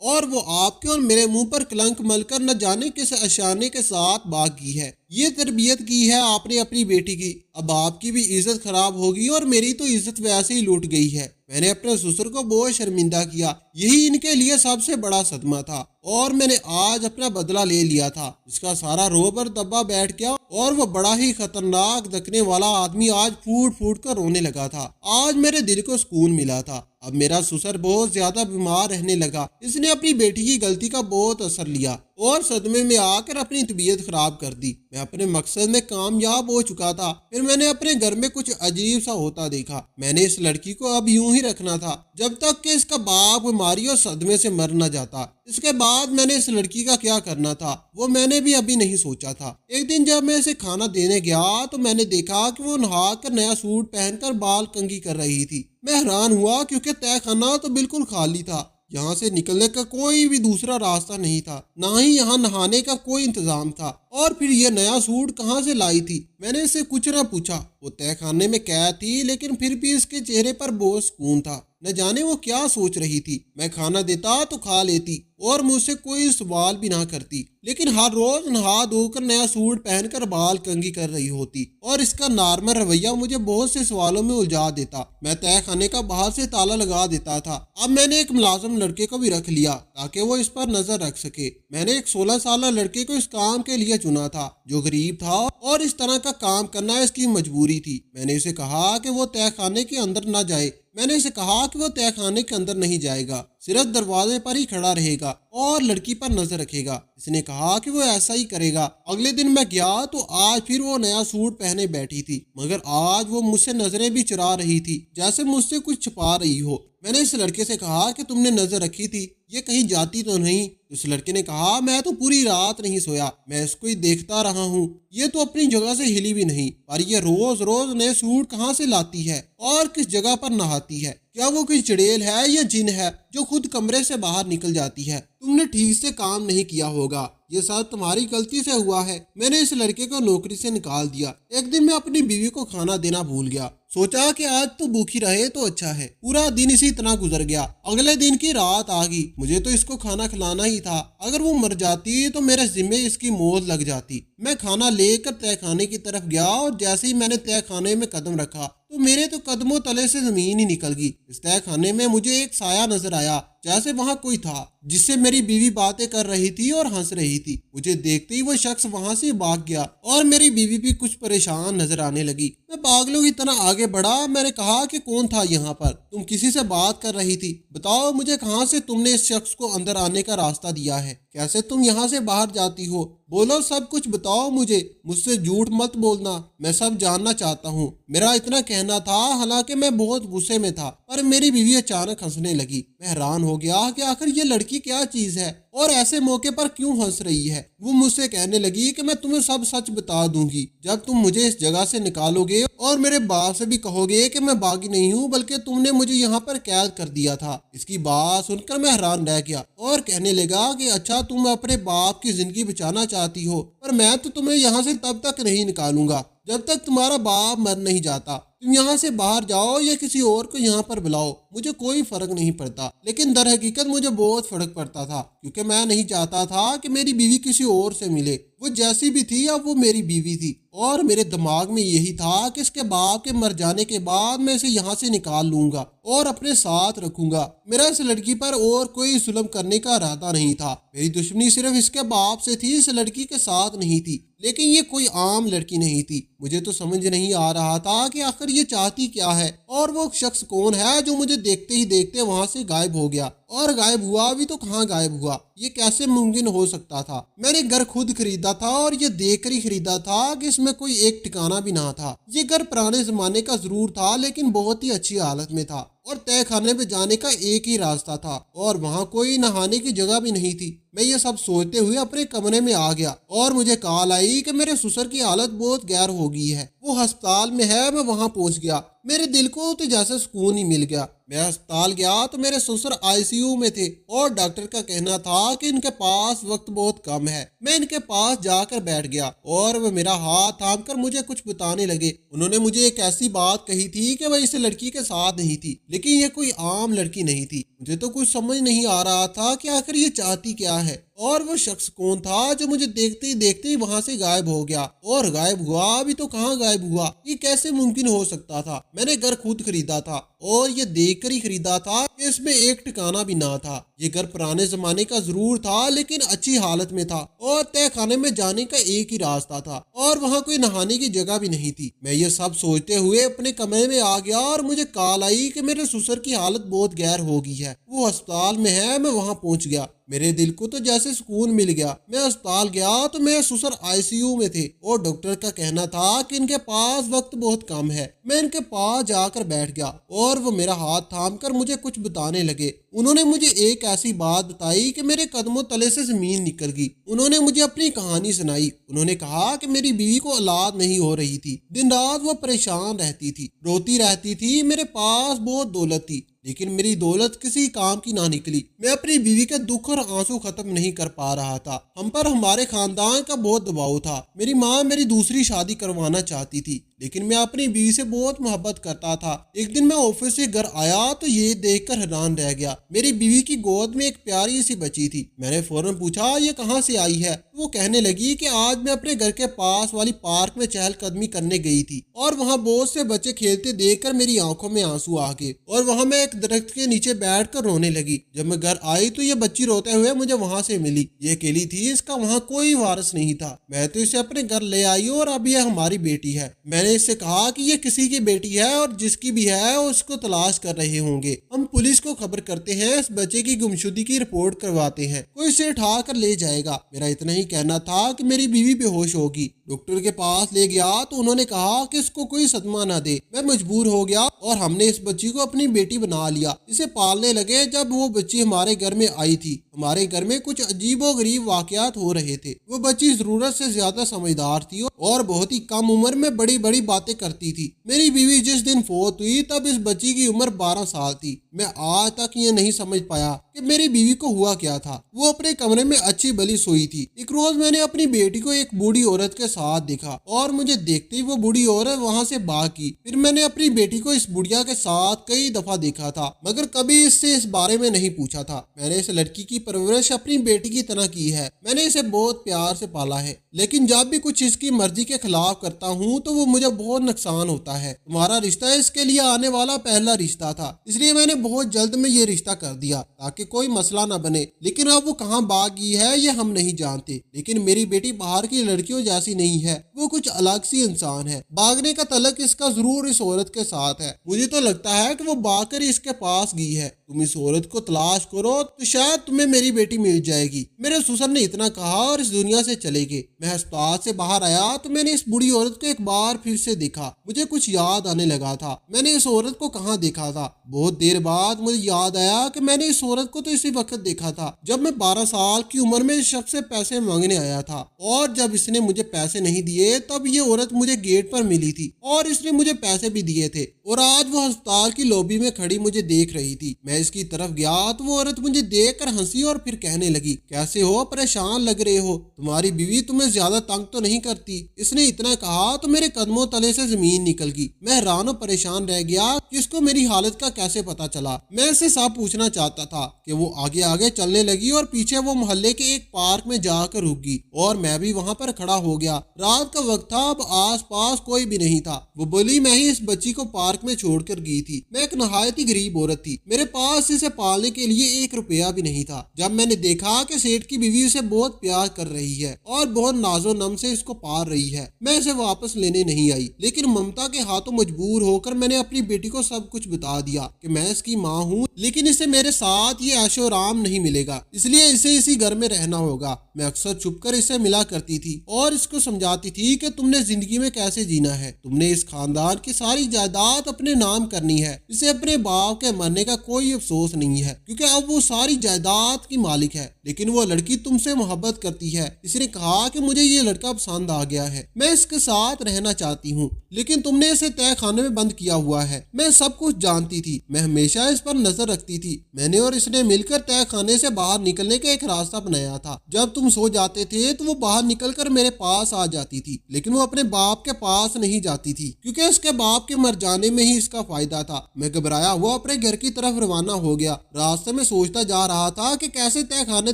اور وہ آپ کے اور میرے منہ پر کلنک مل کر نہ جانے کس اشانے کے ساتھ بھاگ گئی ہے۔ یہ تربیت کی ہے آپ نے اپنی بیٹی کی، اب آپ کی بھی عزت خراب ہوگی اور میری تو عزت ویسے ہی لوٹ گئی ہے۔ میں نے اپنے سسر کو بہت شرمندہ کیا، یہی ان کے لیے سب سے بڑا صدمہ تھا، اور میں نے آج اپنا بدلہ لے لیا تھا۔ اس کا سارا روبر دبا بیٹھ گیا اور وہ بڑا ہی خطرناک دکنے والا آدمی آج پھوٹ پھوٹ کر رونے لگا تھا۔ آج میرے دل کو سکون ملا تھا۔ اب میرا سسر بہت زیادہ بیمار رہنے لگا۔ اس نے اپنی بیٹی کی غلطی کا بہت اثر لیا اور صدمے میں آ کر اپنی طبیعت خراب کر دی۔ میں اپنے مقصد میں کامیاب ہو چکا تھا، پھر میں نے اپنے گھر میں کچھ عجیب سا ہوتا دیکھا۔ میں نے اس لڑکی کو اب یوں ہی رکھنا تھا جب تک کہ اس کا باپ بیماری اور صدمے سے مر نہ جاتا۔ اس کے بعد میں نے اس لڑکی کا کیا کرنا تھا وہ میں نے بھی ابھی نہیں سوچا تھا۔ ایک دن جب میں اسے کھانا دینے گیا تو میں نے دیکھا کہ وہ نہا کر نیا سوٹ پہن کر بال کنگھی کر رہی تھی۔ میں حیران ہوا کیونکہ تہہ خانہ تو بالکل خالی تھا، یہاں سے نکلنے کا کوئی بھی دوسرا راستہ نہیں تھا، نہ ہی یہاں نہانے کا کوئی انتظام تھا۔ اور پھر یہ نیا سوٹ کہاں سے لائی تھی؟ میں نے اسے کچھ نہ پوچھا۔ وہ تہہ خانے میں قید تھی لیکن پھر بھی اس کے چہرے پر بہت سکون تھا، نہ جانے وہ کیا سوچ رہی تھی۔ میں کھانا دیتا تو کھا لیتی اور مجھ سے کوئی سوال بھی نہ کرتی، لیکن ہر روز نہا دھو کر نیا سوٹ پہن کر بال کنگھی کر رہی ہوتی، اور اس کا نارمل رویہ مجھے بہت سے سوالوں میں الجھا دیتا۔ میں تہہ خانے کا باہر سے تالا لگا دیتا تھا۔ اب میں نے ایک ملازم لڑکے کو بھی رکھ لیا تاکہ وہ اس پر نظر رکھ سکے۔ میں نے ایک 16 سالہ لڑکے کو اس کام کے لیے چنا تھا جو غریب تھا اور اس طرح کا کام کرنا اس کی مجبوری تھی۔ میں نے اسے کہا کہ وہ تہہ خانے کے اندر نہ جائے، میں نے اسے کہا کہ وہ تہہ خانے کے اندر نہیں جائے گا، صرف دروازے پر ہی کھڑا رہے گا اور لڑکی پر نظر رکھے گا۔ اس نے کہا کہ وہ ایسا ہی کرے گا۔ اگلے دن میں گیا تو آج پھر وہ نیا سوٹ پہنے بیٹھی تھی، مگر آج وہ مجھ سے نظریں بھی چرا رہی تھی جیسے مجھ سے کچھ چھپا رہی ہو۔ میں نے اس لڑکے سے کہا کہ تم نے نظر رکھی تھی، یہ کہیں جاتی تو نہیں؟ اس لڑکے نے کہا میں تو پوری رات نہیں سویا، میں اس کو ہی دیکھتا رہا ہوں، یہ تو اپنی جگہ سے ہلی بھی نہیں، پر یہ روز روز نئے سوٹ کہاں سے لاتی ہے اور کس جگہ پر نہاتی ہے؟ کیا وہ کوئی چڑیل ہے یا جن ہے جو خود کمرے سے باہر نکل جاتی ہے؟ تم نے ٹھیک سے کام نہیں کیا ہوگا، یہ سب تمہاری غلطی سے ہوا ہے۔ میں نے اس لڑکے کو نوکری سے نکال دیا۔ ایک دن میں اپنی بیوی کو کھانا دینا بھول گیا، سوچا کہ آج تو بھوکی رہے تو اچھا ہے۔ پورا دن اسی طرح گزر گیا۔ اگلے دن کی رات آ گئی، مجھے تو اس کو کھانا کھلانا ہی تھا، اگر وہ مر جاتی تو میرے ذمے اس کی موت لگ جاتی۔ میں کھانا لے کر تہہ خانے کی طرف گیا اور جیسے ہی میں نے تہہ خانے میں قدم رکھا تو میرے تو قدموں تلے سے زمین ہی نکل گئی۔ اس تہہ خانے میں مجھے ایک سایہ نظر آیا، جیسے وہاں کوئی تھا جس سے میری بیوی باتیں کر رہی تھی اور ہنس رہی تھی۔ مجھے دیکھتے ہی وہ شخص وہاں سے بھاگ گیا اور میری بیوی بھی کچھ پریشان نظر آنے لگی۔ میں پاگلوں کی طرح آگے بڑھا۔ میں نے کہا کہ کون تھا یہاں پر؟ تم کسی سے بات کر رہی تھی، بتاؤ مجھے کہاں سے تم نے اس شخص کو اندر آنے کا راستہ دیا ہے؟ کیسے تم یہاں سے باہر جاتی ہو؟ بولو، سب کچھ بتاؤ مجھے، مجھ سے جھوٹ مت بولنا، میں سب جاننا چاہتا ہوں۔ میرا اتنا کہنا تھا، حالانکہ میں بہت غصے میں تھا، پر میری بیوی اچانک ہنسنے لگی۔ میں حیران ہو گیا کہ آخر یہ لڑکی کیا چیز ہے اور ایسے موقع پر کیوں ہنس رہی ہے۔ وہ مجھ سے کہنے لگی کہ میں تمہیں سب سچ بتا دوں گی جب تم مجھے اس جگہ سے نکالو گے اور میرے باپ سے بھی کہو گے کہ میں باغی نہیں ہوں بلکہ تم نے مجھے یہاں پر قید کر دیا تھا۔ اس کی بات سن کر میں حیران رہ گیا اور کہنے لگا کہ اچھا، تم اپنے باپ کی زندگی بچانا چاہتی ہو، پر میں تو تمہیں یہاں سے تب تک نہیں نکالوں گا جب تک تمہارا باپ مر نہیں جاتا۔ تم یہاں سے باہر جاؤ یا کسی اور کو یہاں پر بلاؤ، مجھے کوئی فرق نہیں پڑتا۔ لیکن در حقیقت مجھے بہت فرق پڑتا تھا، کیونکہ میں نہیں چاہتا تھا کہ میری بیوی کسی اور سے ملے۔ وہ جیسی بھی تھی اب وہ میری بیوی تھی، اور میرے دماغ میں یہی تھا کہ اس کے باپ کے مر جانے کے بعد میں اسے یہاں سے نکال لوں گا اور اپنے ساتھ رکھوں گا۔ میرا اس لڑکی پر اور کوئی ظلم کرنے کا ارادہ نہیں تھا، میری دشمنی صرف اس کے باپ سے تھی، اس لڑکی کے ساتھ نہیں تھی۔ لیکن یہ کوئی عام لڑکی نہیں تھی۔ مجھے تو سمجھ نہیں آ رہا تھا کہ آخر یہ چاہتی کیا ہے، اور وہ شخص کون ہے جو مجھے دیکھتے ہی دیکھتے وہاں سے غائب ہو گیا، اور غائب ہوا بھی تو کہاں غائب ہوا؟ یہ کیسے ممکن ہو سکتا تھا؟ میں نے گھر خود خریدا تھا اور یہ دیکھ کر ہی خریدا تھا کہ اس میں کوئی ایک ٹھکانہ بھی نہ تھا۔ یہ گھر پرانے زمانے کا ضرور تھا لیکن بہت ہی اچھی حالت میں تھا، اور تہہ خانے پہ جانے کا ایک ہی راستہ تھا، اور وہاں کوئی نہانے کی جگہ بھی نہیں تھی۔ میں یہ سب سوچتے ہوئے اپنے کمرے میں آ گیا اور مجھے کال آئی کہ میرے سسر کی حالت بہت گیر ہو گئی ہے، وہ ہسپتال میں ہے۔ میں وہاں پہنچ گیا۔ میرے دل کو تو جیسے سکون ہی مل گیا۔ میں ہسپتال گیا تو میرے سسر ICU میں تھے اور ڈاکٹر کا کہنا تھا کہ ان کے پاس وقت بہت کم ہے۔ میں ان کے پاس جا کر بیٹھ گیا اور وہ میرا ہاتھ تھام کر مجھے کچھ بتانے لگے۔ انہوں نے مجھے ایک ایسی بات کہی تھی کہ وہ اس لڑکی کے ساتھ نہیں تھی، لیکن یہ کوئی عام لڑکی نہیں تھی۔ مجھے تو کچھ سمجھ نہیں آ رہا تھا کہ آخر یہ چاہتی کیا ہے، اور وہ شخص کون تھا جو مجھے دیکھتے ہی دیکھتے ہی وہاں سے غائب ہو گیا، اور غائب ہوا بھی تو کہاں غائب ہوا، یہ کیسے ممکن ہو سکتا تھا؟ میں نے گھر خود خریدا تھا اور یہ دیکھ کر ہی خریدا تھا کہ اس میں ایک ٹھکانہ بھی نہ تھا۔ یہ گھر پرانے زمانے کا ضرور تھا لیکن اچھی حالت میں تھا، اور تہہ خانے میں جانے کا ایک ہی راستہ تھا، اور وہاں کوئی نہانے کی جگہ بھی نہیں تھی۔ میں یہ سب سوچتے ہوئے اپنے کمرے میں آ گیا اور مجھے کال آئی کہ میرے سسر کی حالت بہت گہر ہو گئی ہے، وہ ہسپتال میں ہے۔ میں وہاں پہنچ گیا، میرے دل کو تو جیسے سکون مل گیا۔ میں ہسپتال گیا تو میرے سسر ICU میں تھے اور ڈاکٹر کا کہنا تھا کہ ان کے پاس وقت بہت کم ہے۔ میں ان کے پاس جا کر بیٹھ گیا اور وہ میرا ہاتھ تھام کر مجھے کچھ بتانے لگے۔ انہوں نے مجھے ایک ایسی بات بتائی کہ میرے قدموں تلے سے زمین نکل گئی۔ انہوں نے مجھے اپنی کہانی سنائی۔ انہوں نے کہا کہ میری بیوی کو اولاد نہیں ہو رہی تھی، دن رات وہ پریشان رہتی تھی، روتی رہتی تھی۔ میرے پاس بہت دولت تھی لیکن میری دولت کسی کام کی نہ نکلی۔ میں اپنی بیوی کے دکھ اور آنسو ختم نہیں کر پا رہا تھا۔ ہم پر ہمارے خاندان کا بہت دباؤ تھا۔ میری ماں میری دوسری شادی کروانا چاہتی تھی لیکن میں اپنی بیوی سے بہت محبت کرتا تھا۔ ایک دن میں آفس سے گھر آیا تو یہ دیکھ کر حیران رہ گیا، میری بیوی کی گود میں ایک پیاری سی بچی تھی۔ میں نے فوراً پوچھا یہ کہاں سے آئی ہے؟ وہ کہنے لگی کہ آج میں اپنے گھر کے پاس والی پارک میں چہل قدمی کرنے گئی تھی اور وہاں بہت سے بچے کھیلتے دیکھ کر میری آنکھوں میں آنسو آ گئے، اور وہاں میں ایک درخت کے نیچے بیٹھ کر رونے لگی۔ جب میں گھر آئی تو یہ بچی روتے ہوئے مجھے وہاں سے ملی۔ یہ اکیلی تھی، اس کا وہاں کوئی وارث نہیں تھا۔ میں تو اسے اپنے گھر لے آئی اور اب یہ ہماری بیٹی ہے۔ میں نے اس سے کہا کہ یہ کسی کی بیٹی ہے اور جس کی بھی ہے اس کو تلاش کر رہے ہوں گے، ہم پولیس کو خبر کرتے ہیں، اس بچے کی گمشدگی کی رپورٹ کرواتے ہیں، کوئی اسے اٹھا کر لے جائے گا۔ میرا اتنا ہی کہنا تھا کہ میری بیوی بے ہوش ہوگی۔ ڈاکٹر کے پاس لے گیا تو انہوں نے کہا کہ اس کو کوئی صدمہ نہ دے۔ میں مجبور ہو گیا اور ہم نے اس بچی کو اپنی بیٹی بنا لیا، اسے پالنے لگے۔ جب وہ بچی ہمارے گھر میں آئی تھی، ہمارے گھر میں کچھ عجیب و غریب واقعات ہو رہے تھے۔ وہ بچی ضرورت سے زیادہ سمجھدار تھی اور بہت ہی کم عمر میں بڑی بڑی باتیں کرتی تھی۔ میری بیوی جس دن فوت ہوئی تب اس بچی کی عمر 12 سال تھی۔ میں آج تک یہ نہیں سمجھ پایا کہ میری بیوی کو ہوا کیا تھا۔ وہ اپنے کمرے میں اچھی بلی سوئی تھی۔ ایک روز میں نے اپنی بیٹی کو ایک بوڑھی عورت کے ساتھ دیکھا اور مجھے دیکھتے ہی وہ بوڑھی عورت وہاں سے بھاگ گئی۔ پھر میں نے اپنی بیٹی کو اس بڑھیا کے ساتھ کئی دفعہ دیکھا تھا مگر کبھی اس سے اس بارے میں نہیں پوچھا تھا۔ میں نے اس لڑکی کی پرورش اپنی بیٹی کی طرح کی ہے، میں نے اسے بہت پیار سے پالا ہے، لیکن جب بھی کچھ اس کی مرضی کے خلاف کرتا ہوں تو وہ مجھے بہت نقصان ہوتا ہے۔ تمہارا رشتہ اس کے لیے آنے والا پہلا رشتہ تھا، اس لیے میں نے بہت جلد میں یہ رشتہ کر دیا تاکہ کوئی مسئلہ نہ بنے، لیکن اب وہ کہاں بھاگ گئی ہے یہ ہم نہیں جانتے۔ لیکن میری بیٹی باہر کی لڑکیوں جیسی نہیں ہے، وہ کچھ الگ سی انسان ہے۔ بھاگنے کا تعلق اس کا ضرور اس عورت کے ساتھ ہے۔ مجھے تو لگتا ہے کہ وہ بھاگ کر اس کے پاس گئی ہے۔ تم اس عورت کو تلاش کرو تو شاید تمہیں میری بیٹی مل جائے گی۔ میرے سسر نے اتنا کہا اور اس دنیا سے چلے گئے۔ میں ہسپتال سے باہر آیا تو میں نے اس بوڑھی عورت کو ایک بار پھر سے دیکھا۔ مجھے کچھ یاد آنے لگا تھا، میں نے اس عورت کو کہاں دیکھا تھا۔ بہت دیر بعد مجھے یاد آیا کہ میں نے اس عورت کو تو اسی وقت دیکھا تھا جب میں 12 سال کی عمر میں اس شخص سے پیسے مانگنے آیا تھا، اور جب اس نے مجھے پیسے نہیں دیے تب یہ عورت مجھے گیٹ پر ملی تھی اور اس نے مجھے پیسے بھی دیے تھے، اور آج وہ ہسپتال کی لوبی میں کھڑی مجھے دیکھ رہی تھی۔ میں اس کی طرف گیا تو وہ عورت مجھے دیکھ کر ہنسی اور پھر کہنے لگی، کیسے ہو؟ پریشان لگ رہے ہو، تمہاری بیوی تمہیں زیادہ تنگ تو نہیں کرتی؟ اس نے اتنا کہا تو میرے قدموں تلے سے زمین نکل گئی۔ میں حیران و پریشان رہ گیا کہ اس کو میری حالت کا کیسے پتا چلا۔ میں اس سے سب پوچھنا چاہتا تھا کہ وہ آگے آگے چلنے لگی اور پیچھے وہ محلے کے ایک پارک میں جا کر رک گئی اور میں بھی وہاں پر کھڑا ہو گیا۔ رات کا وقت تھا، اب آس پاس کوئی بھی نہیں تھا۔ وہ بولی، میں ہی اس بچی کو پارک میں چھوڑ کر گئی تھی، میں ایک نہایت ہی غریب عورت تھی، میرے پاس اسے پالنے کے لیے 1 روپیہ بھی نہیں تھا۔ جب میں نے دیکھا کہ سیٹھ کی بیوی اسے بہت پیار کر رہی ہے اور بہت ناز و نم سے اس کو پال رہی ہے، میں اسے واپس لینے نہیں آئی، لیکن ممتا کے ہاتھوں مجبور ہو کر میں نے اپنی بیٹی کو سب کچھ بتا دیا کہ میں اس کی ماں ہوں، لیکن اسے میرے ساتھ یہ عیش و آرام نہیں ملے گا، اس لیے اسے اسی گھر میں رہنا ہوگا۔ میں اکثر چھپ کر اسے ملا کرتی تھی اور اس کو سمجھاتی تھی کہ تم نے زندگی میں کیسے جینا ہے، تم نے اس خاندان کی ساری جائیداد اپنے نام کرنی ہے، اسے اپنے باپ کے مرنے کا کوئی کوئی افسوس نہیں ہے کیونکہ اب وہ ساری جائیداد کی مالک ہے، لیکن وہ لڑکی تم سے محبت کرتی ہے۔ اس نے کہا کہ مجھے یہ لڑکا پسند آ گیا ہے، میں اس کے ساتھ رہنا چاہتی ہوں، لیکن تم نے اسے تہہ خانے میں بند کیا ہوا ہے۔ میں سب کچھ جانتی تھی، میں ہمیشہ اس پر نظر رکھتی تھی۔ میں نے اور اس نے مل کر تہہ خانے سے باہر نکلنے کا ایک راستہ بنایا تھا۔ جب تم سو جاتے تھے تو وہ باہر نکل کر میرے پاس آ جاتی تھی، لیکن وہ اپنے باپ کے پاس نہیں جاتی تھی کیونکہ اس کے باپ کے مر جانے میں ہی اس کا فائدہ تھا۔ میں گھبرایا ہوا اپنے گھر کی طرف روانہ ہو گیا۔ راستے میں سوچتا جا رہا تھا کہ کیسے تہہ خانے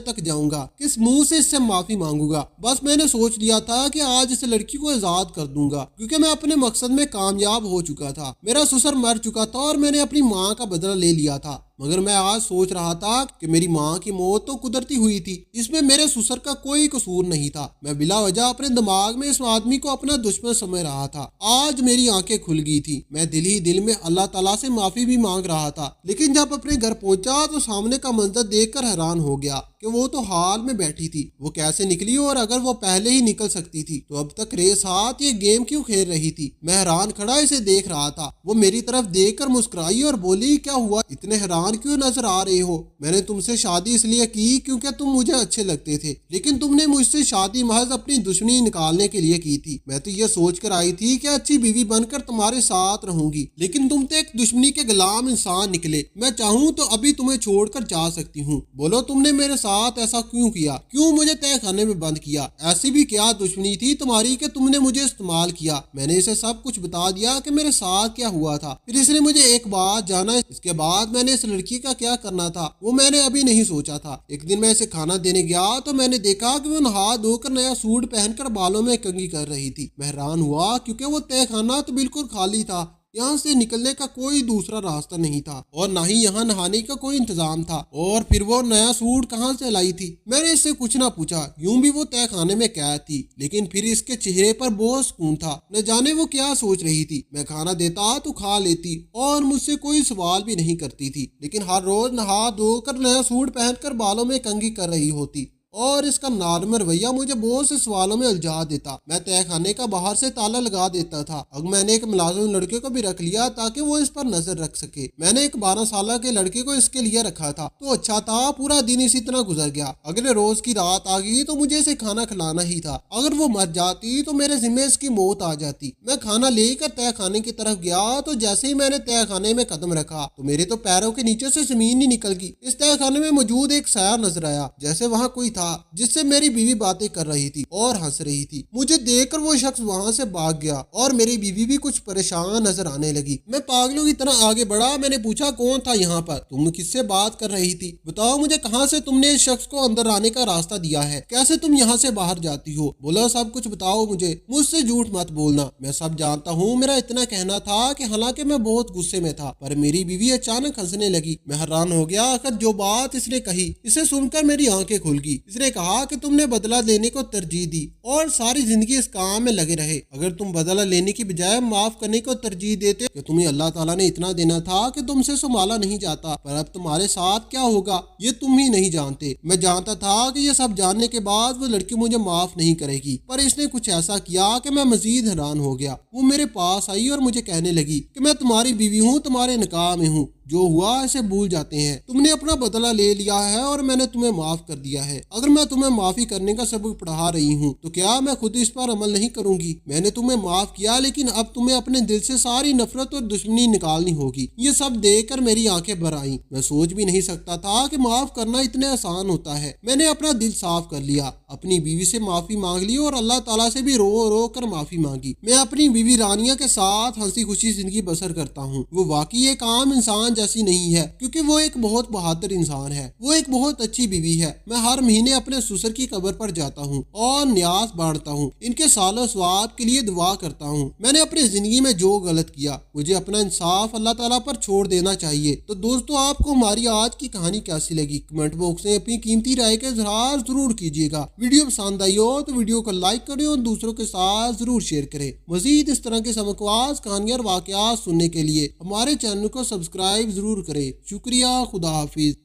تک جاؤں گا، کس منہ سے اس سے معافی مانگوں گا۔ بس میں نے سوچ لیا تھا کہ آج اس لڑکی کو آزاد کر دوں گا کیونکہ میں اپنے مقصد میں کامیاب ہو چکا تھا۔ میرا سسر مر چکا تھا اور میں نے اپنی ماں کا بدلہ لے لیا تھا، مگر میں آج سوچ رہا تھا کہ میری ماں کی موت تو قدرتی ہوئی تھی، اس میں میرے سسر کا کوئی قصور نہیں تھا۔ میں بلا وجہ اپنے دماغ میں اس آدمی کو اپنا دشمن سمجھ رہا تھا۔ آج میری آنکھیں کھل گئی تھی، میں دل ہی دل میں اللہ تعالیٰ سے معافی بھی مانگ رہا تھا، لیکن جب اپنے گھر پہنچا تو سامنے کا منظر دیکھ کر حیران ہو گیا کہ وہ تو حال میں بیٹھی تھی۔ وہ کیسے نکلی، اور اگر وہ پہلے ہی نکل سکتی تھی تو اب تک ریس ہاتھ یہ گیم کیوں کھیل رہی تھی؟ میں حیران کھڑا اسے دیکھ رہا تھا۔ وہ میری طرف دیکھ کر مسکرائی اور بولی، کیا ہوا، اتنے حیران کیوں نظر آ رہے ہو؟ میں نے تم سے شادی اس لیے کی کیونکہ تم مجھے اچھے لگتے تھے، لیکن تم نے مجھ سے شادی محض اپنی دشمنی نکالنے کے لیے کی تھی۔ میں تو یہ سوچ کر آئی تھی کہ اچھی بیوی بن کر تمہارے ساتھ رہوں گی، لیکن تم تو ایک دشمنی کے غلام انسان نکلے۔ میں چاہوں تو ابھی تمہیں چھوڑ کر جا سکتی ہوں، بولو تم نے میرے ساتھ ایسا کیوں کیا؟ کیوں مجھے تہہ خانے میں بند کیا؟ ایسی بھی کیا دشمنی تھی تمہاری کہ تم نے مجھے استعمال کیا؟ میں نے اسے سب کچھ بتا دیا کہ میرے ساتھ کیا ہوا تھا۔ پھر اس نے مجھے ایک بات جانا، اس کے بعد میں نے اس لڑکی کا کیا کرنا تھا وہ میں نے ابھی نہیں سوچا تھا۔ ایک دن میں اسے کھانا دینے گیا تو میں نے دیکھا کہ وہ نہا دھو کر نیا سوٹ پہن کر بالوں میں کنگھی کر رہی تھی۔ میں حیران ہوا کیونکہ وہ تہہ خانہ تو بالکل خالی تھا، یہاں سے نکلنے کا کوئی دوسرا راستہ نہیں تھا اور نہ ہی یہاں نہانے کا کوئی انتظام تھا، اور پھر وہ نیا سوٹ کہاں سے لائی تھی؟ میں نے اس سے کچھ نہ پوچھا، یوں بھی وہ تہہ خانے میں قید تھی، لیکن پھر اس کے چہرے پر بہت سکون تھا۔ نہ جانے وہ کیا سوچ رہی تھی۔ میں کھانا دیتا تو کھا لیتی اور مجھ سے کوئی سوال بھی نہیں کرتی تھی، لیکن ہر روز نہا دھو کر نیا سوٹ پہن کر بالوں میں کنگھی کر رہی ہوتی، اور اس کا نارم رویہ مجھے بہت سے سوالوں میں الجھا دیتا۔ میں تہہ خانے کا باہر سے تالا لگا دیتا تھا۔ اب میں نے ایک ملازم لڑکے کو بھی رکھ لیا تاکہ وہ اس پر نظر رکھ سکے۔ میں نے ایک 12 سالہ کے لڑکے کو اس کے لیے رکھا تھا تو اچھا تھا، پورا دن اسی طرح گزر گیا۔ اگلے روز کی رات آ گئی تو مجھے اسے کھانا کھلانا ہی تھا۔ اگر وہ مر جاتی تو میرے ذمہ اس کی موت آ جاتی۔ میں کھانا لے کر تہہ خانے کی طرف گیا تو جیسے ہی میں نے تہہ خانے میں قدم رکھا تو میرے تو پیروں کے نیچے سے زمین ہی نکل گئی۔ اس تہہ خانے میں موجود ایک سایہ نظر آیا، جیسے وہاں کوئی تھا جس سے میری بیوی باتیں کر رہی تھی اور ہنس رہی تھی۔ مجھے دیکھ کر وہ شخص وہاں سے بھاگ گیا اور میری بیوی بھی کچھ پریشان نظر آنے لگی۔ میں پاگلوں کی طرح آگے بڑھا۔ میں نے پوچھا، کون تھا یہاں پر؟ تم کس سے بات کر رہی تھی؟ بتاؤ مجھے، کہاں سے تم نے اس شخص کو اندر آنے کا راستہ دیا ہے؟ کیسے تم یہاں سے باہر جاتی ہو؟ بولا، سب کچھ بتاؤ مجھے، مجھ سے جھوٹ مت بولنا۔ میں سب جانتا ہوں، میرا اتنا کہنا تھا کہ حالانکہ میں بہت غصے میں تھا، پر میری بیوی اچانک ہنسنے لگی۔ میں حیران ہو گیا، آخر جو بات اس نے کہی، اسے سن کر میری آنکھیں کھل گئی۔ اس نے کہا کہ تم نے بدلہ لینے کو ترجیح دی اور ساری زندگی اس کام میں لگے رہے۔ اگر تم بدلہ لینے کی بجائے معاف کرنے کو ترجیح دیتے کہ تمہیں اللہ تعالیٰ نے اتنا دینا تھا کہ تم سے سنبھالا نہیں جاتا، پر اب تمہارے ساتھ کیا ہوگا یہ تم ہی نہیں جانتے۔ میں جانتا تھا کہ یہ سب جاننے کے بعد وہ لڑکی مجھے معاف نہیں کرے گی، پر اس نے کچھ ایسا کیا کہ میں مزید حیران ہو گیا۔ وہ میرے پاس آئی اور مجھے کہنے لگی کہ میں تمہاری بیوی ہوں، تمہارے نکاح میں ہوں، جو ہوا اسے بھول جاتے ہیں۔ تم نے اپنا بدلہ لے لیا ہے اور میں نے تمہیں معاف کر دیا ہے۔ اگر میں تمہیں معافی کرنے کا سبق پڑھا رہی ہوں تو کیا میں خود اس پر عمل نہیں کروں گی؟ میں نے تمہیں معاف کیا، لیکن اب تمہیں اپنے دل سے ساری نفرت اور دشمنی نکالنی ہوگی۔ یہ سب دیکھ کر میری آنکھیں بھر آئیں۔ میں سوچ بھی نہیں سکتا تھا کہ معاف کرنا اتنے آسان ہوتا ہے۔ میں نے اپنا دل صاف کر لیا، اپنی بیوی سے معافی مانگ لی اور اللہ تعالیٰ سے بھی رو رو کر معافی مانگی۔ میں اپنی بیوی رانیہ کے ساتھ ہنسی خوشی زندگی بسر کرتا ہوں۔ وہ واقعی ایک عام انسان جیسی نہیں ہے، کیونکہ وہ ایک بہت بہادر انسان ہے۔ وہ ایک بہت اچھی بیوی ہے۔ میں ہر مہینے اپنے سسر کی قبر پر جاتا ہوں اور نیاز بانٹتا ہوں، ان کے سال و ثواب کے لیے دعا کرتا ہوں۔ میں نے اپنی زندگی میں جو غلط کیا، مجھے اپنا انصاف اللہ تعالیٰ پر چھوڑ دینا چاہیے۔ تو دوستو، آپ کو ہماری آج کی کہانی کیسی لگی؟ کمنٹ باکس میں اپنی قیمتی رائے کا اظہار ضرور کیجیے گا۔ ویڈیو پسند آئی ہو تو ویڈیو کو لائک کریں اور دوسروں کے ساتھ ضرور شیئر کریں۔ مزید اس طرح کے سبکواز کہانیاں اور واقعات سننے کے لیے ہمارے چینل کو سبسکرائب ضرور کریں۔ شکریہ، خدا حافظ۔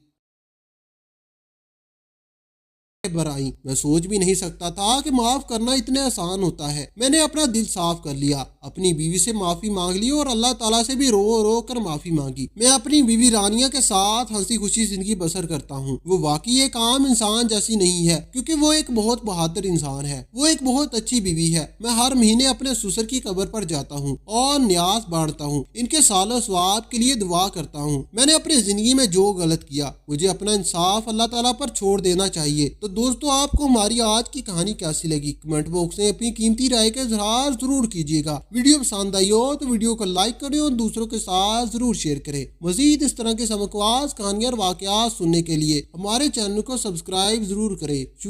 میں سوچ بھی نہیں سکتا تھا کہ معاف کرنا اتنے آسان ہوتا ہے۔ میں نے اپنا دل صاف کر لیا، اپنی بیوی سے معافی مانگ لی اور اللہ تعالیٰ سے بھی رو رو کر معافی مانگی۔ میں اپنی بیوی رانیہ کے ساتھ ہنسی خوشی زندگی بسر کرتا ہوں۔ وہ واقعی ایک عام انسان جیسی نہیں ہے، کیونکہ وہ ایک بہت بہادر انسان ہے۔ وہ ایک بہت اچھی بیوی ہے۔ میں ہر مہینے اپنے سسر کی قبر پر جاتا ہوں اور نیاز بانٹتا ہوں، ان کے سال و ثواب کے لیے دعا کرتا ہوں۔ میں نے اپنی زندگی میں جو غلط کیا، مجھے اپنا انصاف اللہ تعالیٰ پر چھوڑ دینا چاہیے۔ تو دوستو، آپ کو ہماری آج کی کہانی کیسی لگی؟ کمنٹ باکس میں اپنی قیمتی رائے کا اظہار ضرور کیجیے گا۔ ویڈیو پسند آئی ہو تو ویڈیو کو لائک کریں اور دوسروں کے ساتھ ضرور شیئر کریں۔ مزید اس طرح کے سبکواس کہانیاں اور واقعات سننے کے لیے ہمارے چینل کو سبسکرائب ضرور کریں۔